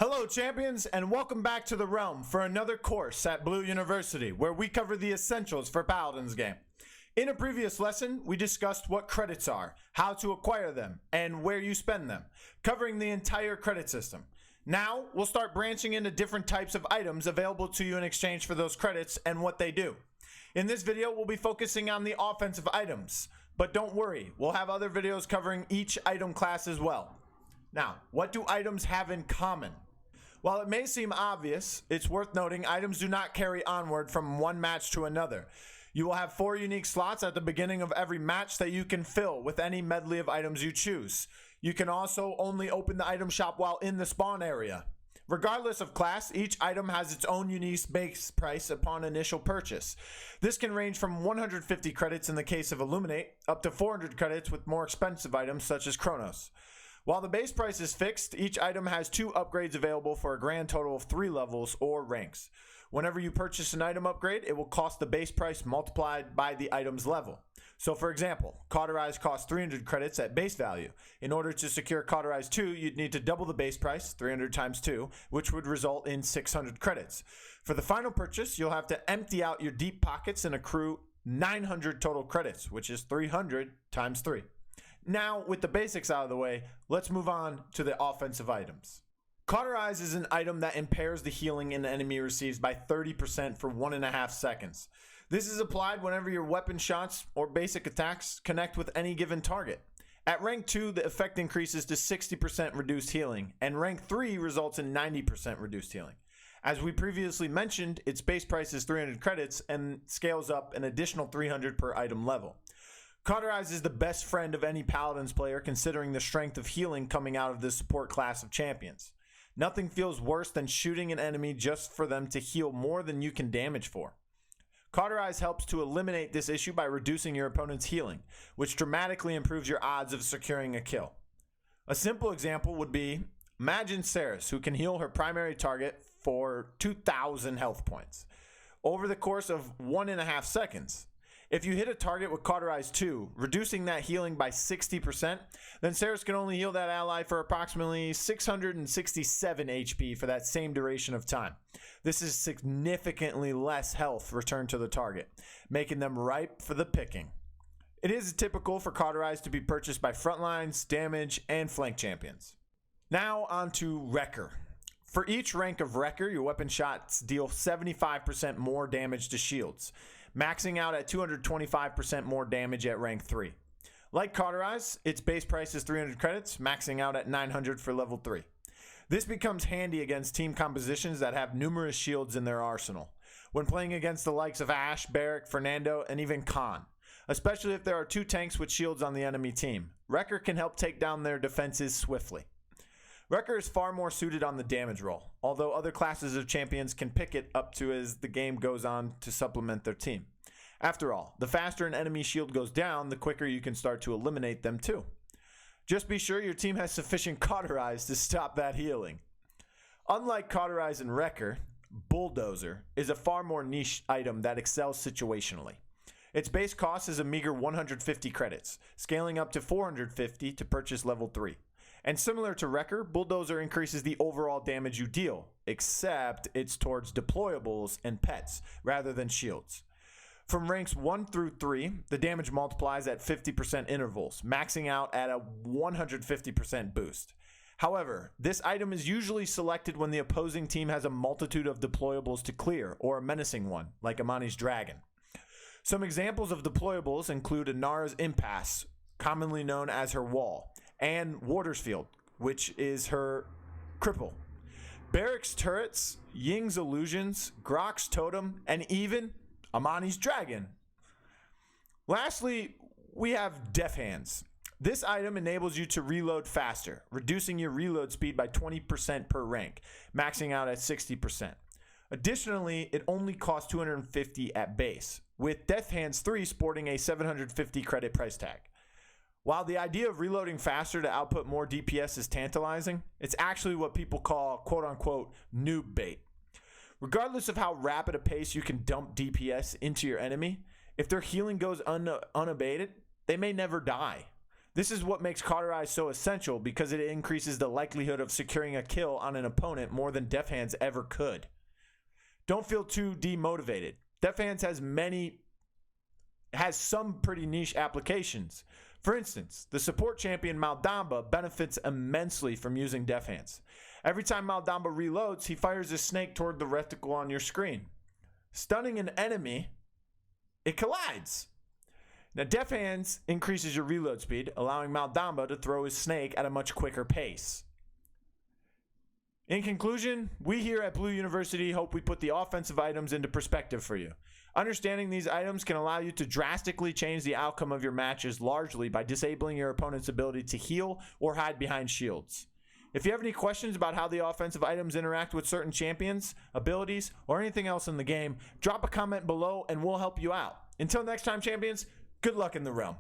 Hello champions, and welcome back to the realm for another course at Blu University, where we cover the essentials for Paladins game. In a previous lesson, we discussed what credits are, how to acquire them, and where you spend them, covering the entire credit system. Now, we'll start branching into different types of items available to you in exchange for those credits and what they do. In this video, we'll be focusing on the offensive items, but don't worry, we'll have other videos covering each item class as well. Now, what do items have in common? While it may seem obvious, it's worth noting items do not carry onward from one match to another. You will have 4 unique slots at the beginning of every match that you can fill with any medley of items you choose. You can also only open the item shop while in the spawn area. Regardless of class, each item has its own unique base price upon initial purchase. This can range from 150 credits in the case of Illuminate, up to 400 credits with more expensive items such as Chronos. While the base price is fixed, each item has 2 upgrades available for a grand total of 3 levels or ranks. Whenever you purchase an item upgrade, it will cost the base price multiplied by the item's level. So for example, CAUTERIZE costs 300 credits at base value. In order to secure CAUTERIZE 2, you'd need to double the base price, 300 times 2, which would result in 600 credits. For the final purchase, you'll have to empty out your deep pockets and accrue 900 total credits, which is 300 times 3. Now, with the basics out of the way, let's move on to the offensive items. CAUTERIZE is an item that impairs the healing an enemy receives by 30% for 1.5 seconds. This is applied whenever your weapon shots or basic attacks connect with any given target. At rank 2, the effect increases to 60% reduced healing, and rank 3 results in 90% reduced healing. As we previously mentioned, its base price is 300 credits and scales up an additional 300 per item level. CAUTERIZE is the best friend of any Paladins player considering the strength of healing coming out of this support class of champions. Nothing feels worse than shooting an enemy just for them to heal more than you can damage for. CAUTERIZE helps to eliminate this issue by reducing your opponent's healing, which dramatically improves your odds of securing a kill. A simple example would be, imagine Ceres, who can heal her primary target for 2,000 health points over the course of 1.5 seconds. If you hit a target with CAUTERIZE 2, reducing that healing by 60%, then Ceres can only heal that ally for approximately 667 HP for that same duration of time. This is significantly less health returned to the target, making them ripe for the picking. It is typical for CAUTERIZE to be purchased by frontlines, damage, and flank champions. Now on to Wrecker. For each rank of Wrecker, your weapon shots deal 75% more damage to shields, maxing out at 225% more damage at rank 3. Like CAUTERIZE, its base price is 300 credits, maxing out at 900 for level 3. This becomes handy against team compositions that have numerous shields in their arsenal, when playing against the likes of Ashe, Barrick, Fernando, and even Khan, especially if there are 2 tanks with shields on the enemy team. Wrecker can help take down their defenses swiftly. Wrecker is far more suited on the damage roll, although other classes of champions can pick it up to as the game goes on to supplement their team. After all, the faster an enemy shield goes down, the quicker you can start to eliminate them too. Just be sure your team has sufficient CAUTERIZE to stop that healing. Unlike CAUTERIZE and Wrecker, BULLDOZER is a far more niche item that excels situationally. Its base cost is a meager 150 credits, scaling up to 450 to purchase level 3. And similar to Wrecker, BULLDOZER increases the overall damage you deal, except it's towards deployables and pets, rather than shields. From ranks 1 through 3, the damage multiplies at 50% intervals, maxing out at a 150% boost. However, this item is usually selected when the opposing team has a multitude of deployables to clear, or a menacing one, like Amani's Dragon. Some examples of deployables include Inara's Impasse, commonly known as her wall, and Warder's Field, which is her cripple. Barrick's turrets, Ying's illusions, Grok's totem, and even Amani's Dragon. Lastly, we have Def Hands. This item enables you to reload faster, reducing your reload speed by 20% per rank, maxing out at 60%. Additionally, it only costs 250 at base, with Def Hands 3 sporting a 750 credit price tag. While the idea of reloading faster to output more DPS is tantalizing, it's actually what people call quote-unquote noob bait. Regardless of how rapid a pace you can dump DPS into your enemy, if their healing goes unabated, they may never die. This is what makes CAUTERIZE so essential because it increases the likelihood of securing a kill on an opponent more than Deft Hands ever could. Don't feel too demotivated. Deft Hands has some pretty niche applications. For instance, the support champion Maldamba benefits immensely from using Deft Hands. Every time Maldamba reloads, he fires a snake toward the reticle on your screen. Stunning an enemy, it collides. Now, Deft Hands increases your reload speed, allowing Maldamba to throw his snake at a much quicker pace. In conclusion, we here at Blu University hope we put the offensive items into perspective for you. Understanding these items can allow you to drastically change the outcome of your matches largely by disabling your opponent's ability to heal or hide behind shields. If you have any questions about how the offensive items interact with certain champions, abilities, or anything else in the game, drop a comment below and we'll help you out. Until next time, champions, good luck in the realm.